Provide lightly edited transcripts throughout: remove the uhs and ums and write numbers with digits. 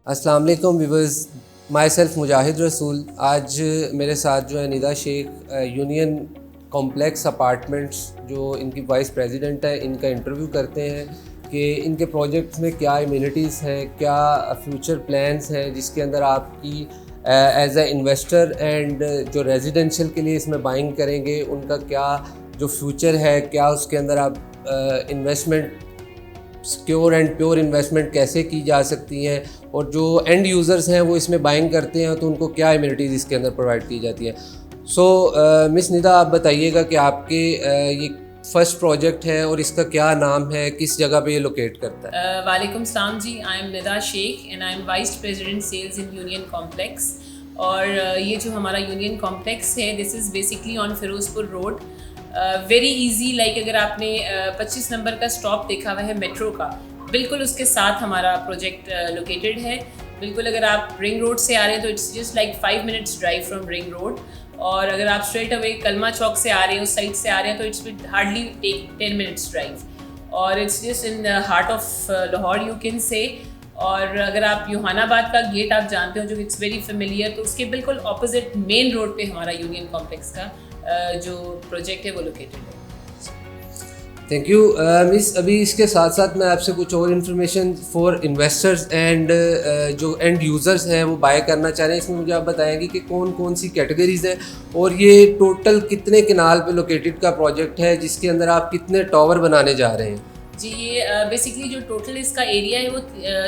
अस्सलाम वालेकुम viewers, my self मुजाहिद रसूल। आज मेरे साथ जो है Nida Shaikh union complex apartments जो इनकी वाइस प्रेसिडेंट है, इनका इंटरव्यू करते हैं कि इनके प्रोजेक्ट्स में क्या इम्यूनिटीज़ हैं, क्या फ्यूचर प्लान्स हैं जिसके अंदर आपकी एज ए इन्वेस्टर एंड जो रेजिडेंशियल के लिए इसमें बाइंग करेंगे उनका क्या जो फ्यूचर है, क्या उसके अंदर आप investment secure and pure investment कैसे की जा सकती हैं, और जो एंड यूज़र्स हैं वो इसमें बाइंग करते हैं तो उनको क्या इम्यूनिटीज़ इसके अंदर प्रोवाइड की जाती है। सो मिस निदा, आप बताइएगा कि आपके ये फर्स्ट प्रोजेक्ट है और इसका क्या नाम है, किस जगह पे ये लोकेट करता है? वालेकुम सलाम जी, I am Nida Shaikh and I am vice president sales in union complex. और ये जो हमारा यूनियन कॉम्प्लेक्स है, this is basically on Firozpur road. Very easy, like अगर आपने 25 नंबर का स्टॉप देखा हुआ है मेट्रो का, बिल्कुल उसके साथ हमारा प्रोजेक्ट लोकेटेड है। बिल्कुल अगर आप रिंग रोड से आ रहे हैं तो it's just like 5 minutes drive from ring road, और अगर आप स्ट्रेट अवे कलमा चौक से आ रहे हैं, उस साइड से आ रहे हैं, तो it's will hardly take 10 minutes drive, और it's just in the heart of Lahore, you can say. और अगर आप यूहानाबाद का गेट आप जानते हो जो इट्स वेरी फेमिलियर, तो उसके बिल्कुल ऑपोजिट मेन रोड पे हमारा यूनियन कॉम्प्लेक्स का जो प्रोजेक्ट है वो लोकेटेड है। Thank you miss. अभी इसके साथ साथ मैं आपसे कुछ और इन्फॉर्मेशन फॉर इन्वेस्टर्स एंड जो एंड यूज़र्स हैं वो बाय करना चाह रहे हैं, इसमें मुझे आप बताएंगे कि कौन कौन सी कैटेगरीज़ हैं और ये टोटल कितने किनाल पे लोकेटेड का प्रोजेक्ट है जिसके अंदर आप कितने टावर बनाने जा रहे हैं? जी, ये बेसिकली जो टोटल इसका एरिया है वो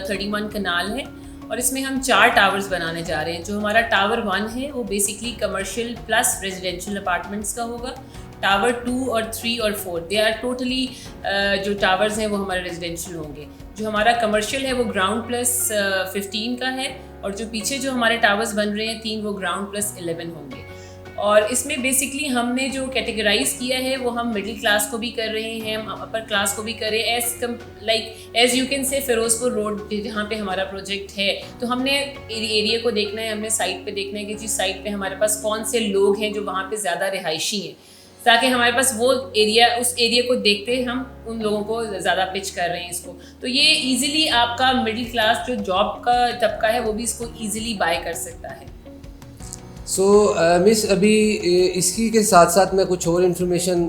31 कनाल है, और इसमें हम 4 टावर्स बनाने जा रहे हैं। जो हमारा टावर 1 है वो basically commercial plus residential apartments का होगा। टावर 2 और 3 और 4 दे आर टोटली जो टावर्स हैं वो हमारे रेजिडेंशियल होंगे। जो हमारा कमर्शियल है वो ग्राउंड प्लस 15 का है, और जो पीछे जो हमारे टावर्स बन रहे हैं 3, वो ग्राउंड प्लस 11 होंगे। और इसमें बेसिकली हमने जो कैटेगराइज किया है वो हम मिडिल क्लास को भी कर रहे हैं, हम अपर क्लास को भी कर रहे हैं। एज यू कैन से फिरोज़पुर रोड जहाँ पे हमारा प्रोजेक्ट है, तो हमने एरिया को देखना है, हमने साइट पे देखना है कि जिस साइट पे हमारे पास कौन से लोग हैं जो वहाँ पे ज़्यादा रिहायशी हैं, ताकि हमारे पास वो एरिया, उस एरिया को देखते हैं हम उन लोगों को ज़्यादा पिच कर रहे हैं इसको। तो ये ईजिली आपका मिडिल क्लास जो जॉब का तबका है वो भी इसको ईजिली बाय कर सकता है। सो मिस, अभी इसकी के साथ साथ मैं कुछ और इन्फॉर्मेशन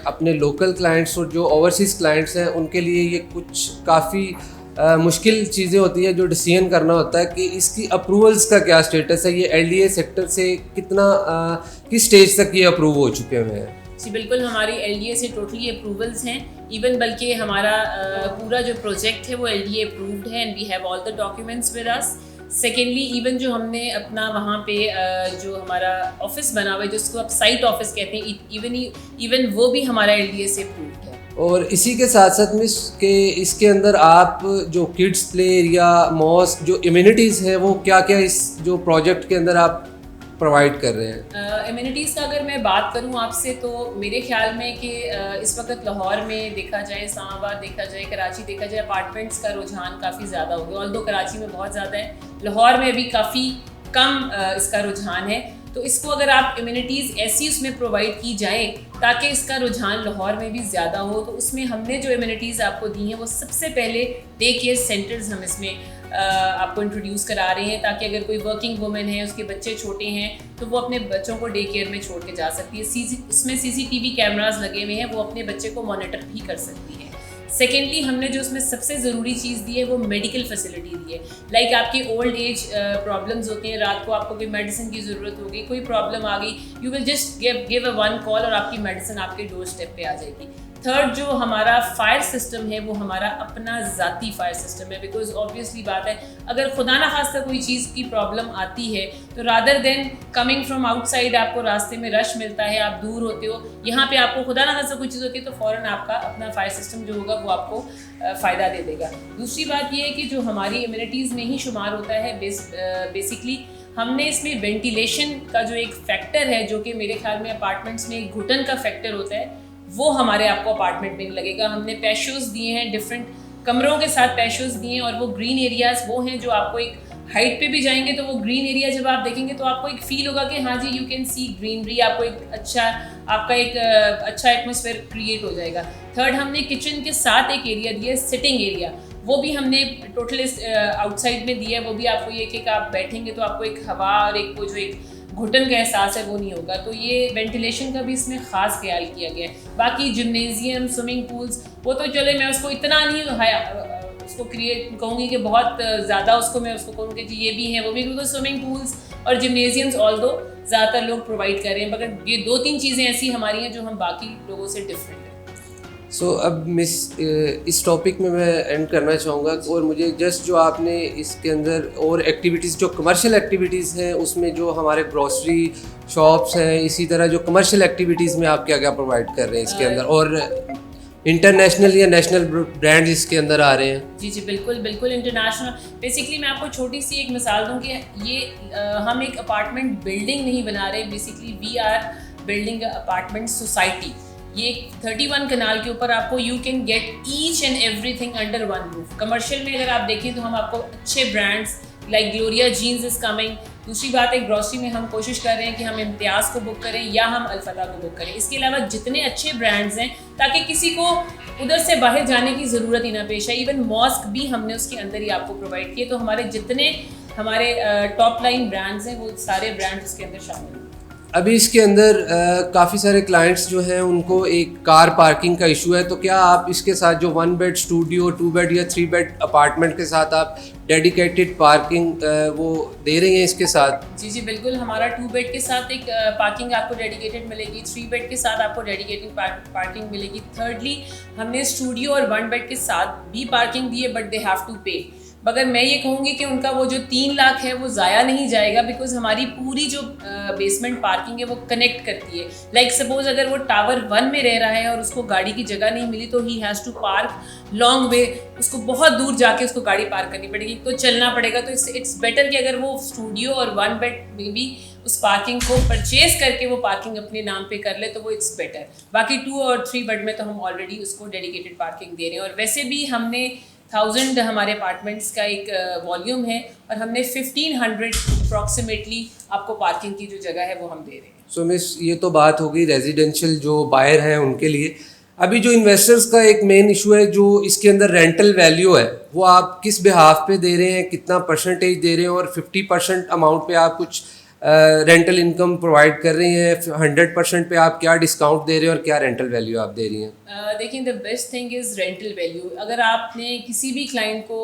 अपने लोकल क्लाइंट्स और जो ओवरसीज़ क्लाइंट्स हैं उनके लिए ये कुछ काफ़ी मुश्किल चीज़ें होती हैं जो डिसीजन करना होता है कि इसकी अप्रूवल्स का क्या स्टेटस है, ये एलडीए सेक्टर से कितना किस स्टेज तक ये अप्रूव हो चुके हुए हैं? जी बिल्कुल, हमारी एलडीए से टोटली अप्रूवल्स हैं। इवन बल्कि हमारा पूरा जो प्रोजेक्ट है वो एलडीए अप्रूव्ड है and we have all the documents with us. Secondly, even जो हमने अपना वहाँ पे जो हमारा ऑफिस बना हुआ है जिसको आप साइट ऑफिस कहते हैं, इवन वो भी हमारा एलडीए से अप्रूव्ड है। और इसी के साथ साथ मिस के इसके अंदर आप जो किड्स प्ले एरिया, मॉस्क, जो इम्यूनिटीज़ है वो क्या क्या इस जो प्रोजेक्ट के अंदर आप प्रोवाइड कर रहे हैं? इम्यूनिटीज़ का अगर मैं बात करूं आपसे, तो मेरे ख्याल में कि इस वक्त लाहौर में देखा जाए, इस्लामाबाद देखा जाए, कराची देखा जाए, अपार्टमेंट्स का रुझान काफ़ी ज़्यादा हो गया। ऑल्दो कराची में बहुत ज़्यादा है, लाहौर में अभी काफ़ी कम इसका रुझान है। तो इसको अगर आप इम्यूनिटीज़ ऐसी उसमें प्रोवाइड की जाए ताकि इसका रुझान लाहौर में भी ज़्यादा हो, तो उसमें हमने जो इम्यूनिटीज़ आपको दी हैं वो सबसे पहले डे केयर सेंटर्स हम इसमें आपको इंट्रोड्यूस करा रहे हैं, ताकि अगर कोई वर्किंग वुमेन है, उसके बच्चे छोटे हैं, तो वो अपने बच्चों को डे केयर में छोड़ के जा सकती है। उसमें सीसीटीवी कैमरास लगे हुए हैं, वो अपने बच्चे को मॉनिटर भी कर सकती है। सेकेंडली, हमने जो उसमें सबसे ज़रूरी चीज़ दी है वो मेडिकल फैसिलिटी दी है। लाइक आपकी ओल्ड एज प्रॉब्लम्स होती हैं, रात को आपको कोई मेडिसिन की ज़रूरत होगी, कोई प्रॉब्लम आ गई, you will just give a 1 call और आपकी मेडिसिन आपके डोर स्टेप पे आ जाएगी। थर्ड, जो हमारा फायर सिस्टम है वो हमारा अपना ज़ाती फायर सिस्टम है, बिकॉज ऑब्वियसली बात है, अगर खुदा ना खास्ता कोई चीज़ की प्रॉब्लम आती है तो rather than coming from outside, आपको रास्ते में रश मिलता है, आप दूर होते हो, यहाँ पे आपको खुदा ना खास्ता कोई चीज़ होती है तो फ़ौरन आपका अपना फायर सिस्टम जो होगा वो आपको फ़ायदा दे देगा। दूसरी बात ये है कि जो हमारी इम्यूनिटीज़ में ही शुमार होता है बेसिकली, हमने इसमें वेंटिलेशन का जो एक फैक्टर है, जो कि मेरे ख्याल में अपार्टमेंट्स में एक घुटन का फैक्टर होता है, वो हमारे आपको अपार्टमेंट में लगेगा। हमने पैशोज़ दिए हैं, डिफरेंट कमरों के साथ पैशोज़ दिए हैं, और वो ग्रीन एरियाज़ वो हैं जो आपको एक हाइट पे भी जाएंगे तो वो ग्रीन एरिया जब आप देखेंगे तो आपको एक फील होगा कि हाँ जी, यू कैन सी ग्रीनरी, आपको एक अच्छा एटमॉस्फेयर क्रिएट हो जाएगा। थर्ड, हमने किचन के साथ एक एरिया दिया है, सिटिंग एरिया, वो भी हमने टोटल आउटसाइड में दिया है। वो भी आपको ये कि आप बैठेंगे तो आपको एक हवा और एक वो जो एक घुटन का एहसास है वो नहीं होगा। तो ये वेंटिलेशन का भी इसमें ख़ास ख्याल किया गया है। बाकी जिम्नेजियम, स्विमिंग पूल्स, वो तो चले मैं उसको इतना नहीं उसको क्रिएट कहूँगी कि बहुत ज़्यादा उसको मैं उसको कहूँगी कि ये भी है वो भी, क्योंकि स्विमिंग पूल्स और जिम्नेजियम्स ऑल दो ज़्यादातर लोग प्रोवाइड कर रहे हैं, मगर ये 2-3 चीज़ें ऐसी हमारी हैं जो हम बाकी लोगों से डिफरेंट हैं। सो अब मिस इस टॉपिक में मैं एंड करना चाहूँगा, और मुझे जस्ट जो आपने इसके अंदर और एक्टिविटीज़ जो कमर्शियल एक्टिविटीज़ हैं उसमें जो हमारे ग्रॉसरी शॉप्स हैं, इसी तरह जो कमर्शियल एक्टिविटीज़ में आप क्या क्या प्रोवाइड कर रहे हैं इसके अंदर, और इंटरनेशनल या नेशनल ब्रांड्स इसके अंदर आ रहे हैं? जी बिल्कुल बिल्कुल इंटरनेशनल। बेसिकली मैं आपको छोटी सी एक मिसाल दूँ कि ये हम एक अपार्टमेंट बिल्डिंग नहीं बना रहे, basically we are building apartment society. ये 31 कनाल के ऊपर आपको you can get each and everything under one roof. Commercial में अगर आप देखें तो हम आपको अच्छे brands like Gloria Jeans is coming. दूसरी बात है ग्रॉसरी में हम कोशिश कर रहे हैं कि हम इम्तियाज़ को बुक करें या हम अल्फता को बुक करें। इसके अलावा जितने अच्छे ब्रांड्स हैं ताकि किसी को उधर से बाहर जाने की ज़रूरत ही ना पेश आए। इवन मॉस्क भी हमने उसके अंदर ही आपको प्रोवाइड किए। तो हमारे जितने हमारे टॉप लाइन ब्रांड्स हैं वो सारे ब्रांड्स उसके अंदर शामिल हैं। अभी इसके अंदर काफ़ी सारे क्लाइंट्स जो हैं उनको एक कार पार्किंग का इशू है, तो क्या आप इसके साथ जो 1 बेड स्टूडियो, 2 बेड या 3 बेड अपार्टमेंट के साथ आप डेडिकेटेड पार्किंग वो दे रही हैं इसके साथ? जी बिल्कुल। हमारा 2 बेड के साथ एक पार्किंग आपको डेडिकेटेड मिलेगी, 3 बेड के साथ आपको डेडिकेटेड पार्किंग मिलेगी। थर्डली हमने स्टूडियो और 1 बेड के साथ भी पार्किंग दी है, बट दे हैव टू पे। मगर मैं ये कहूँगी कि उनका वो जो 3 लाख है वो ज़ाया नहीं जाएगा, बिकॉज हमारी पूरी जो बेसमेंट पार्किंग है वो कनेक्ट करती है। लाइक सपोज अगर वो टावर 1 में रह रहा है और उसको गाड़ी की जगह नहीं मिली तो he has to park long way, उसको बहुत दूर जाके उसको गाड़ी पार्क करनी पड़ेगी, तो चलना पड़ेगा। तो इट्स बेटर कि अगर वो स्टूडियो और 1 बेड में भी उस पार्किंग को परचेज करके वो पार्किंग अपने नाम पे कर ले तो वो इट्स बेटर। बाकी 2 और 3 बेड में तो हम ऑलरेडी उसको डेडिकेटेड पार्किंग दे रहे हैं। और वैसे भी हमने 1000 हमारे अपार्टमेंट्स का एक वॉल्यूम है और हमने 1500 अप्रॉक्सीमेटली आपको पार्किंग की जो जगह है वो हम दे रहे हैं। सो मिस ये तो बात होगी रेजिडेंशियल जो बायर हैं उनके लिए। अभी जो इन्वेस्टर्स का एक मेन इशू है जो इसके अंदर रेंटल वैल्यू है, वो आप किस बिहाफ पे दे रहे हैं, कितना परसेंटेज दे रहे हैं, और 50% अमाउंट पे आप कुछ रेंटल इनकम प्रोवाइड कर रही हैं, 100% पे आप क्या डिस्काउंट दे रहे हैं और क्या रेंटल वैल्यू आप दे रही हैं? देखिए the best thing is rental value. अगर आपने किसी भी क्लाइंट को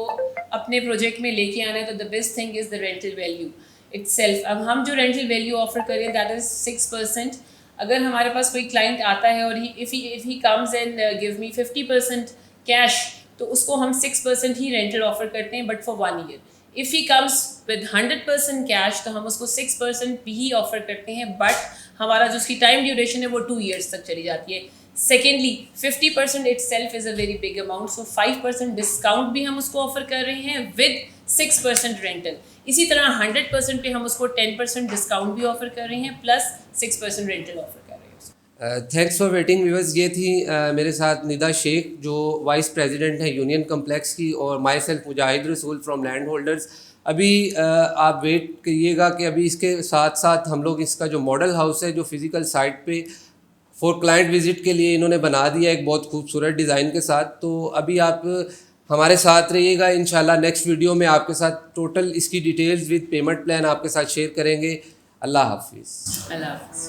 अपने प्रोजेक्ट में लेके आना है तो the best thing is the rental value itself. अब हम जो रेंटल वैल्यू ऑफर कर रहे हैं दैट इज़ 6%। अगर हमारे पास कोई क्लाइंट आता है और if he comes and give me 50% cash तो उसको हम 6% ही रेंटल ऑफर करते हैं, but for 1 year. If he comes with 100% cash तो हम उसको 6% भी ही ऑफर करते हैं, बट हमारा जो उसकी टाइम ड्यूरेशन है वो 2 ईयर्स तक चली जाती है। Secondly 50% itself is a very big amount, so 5% discount भी हम उसको ऑफर कर रहे हैं विद 6% रेंटल। इसी तरह 100% पे हम उसको 10% डिस्काउंट भी ऑफर कर रहे हैं प्लस 6% रेंटल ऑफर कर रहे हैं। Thanks for waiting viewers. ये थी मेरे साथ निदा शेख जो वाइस प्रेसिडेंट है यूनियन कम्प्लेक्स की, और माई सेल्फ मुजाहिद रसूल फ्रॉम लैंड होल्डर्स। अभी आप वेट करिएगा कि अभी इसके साथ साथ हम लोग इसका जो मॉडल हाउस है जो फिज़िकल साइट पे फॉर क्लाइंट विज़िट के लिए इन्होंने बना दिया एक बहुत खूबसूरत डिज़ाइन के साथ। तो अभी आप हमारे साथ रहिएगा, इंशाल्लाह नेक्स्ट वीडियो में आपके साथ टोटल इसकी डिटेल्स विद पेमेंट प्लान आपके साथ शेयर करेंगे। अल्लाह हाफिज़। अल्लाह हाफिज़।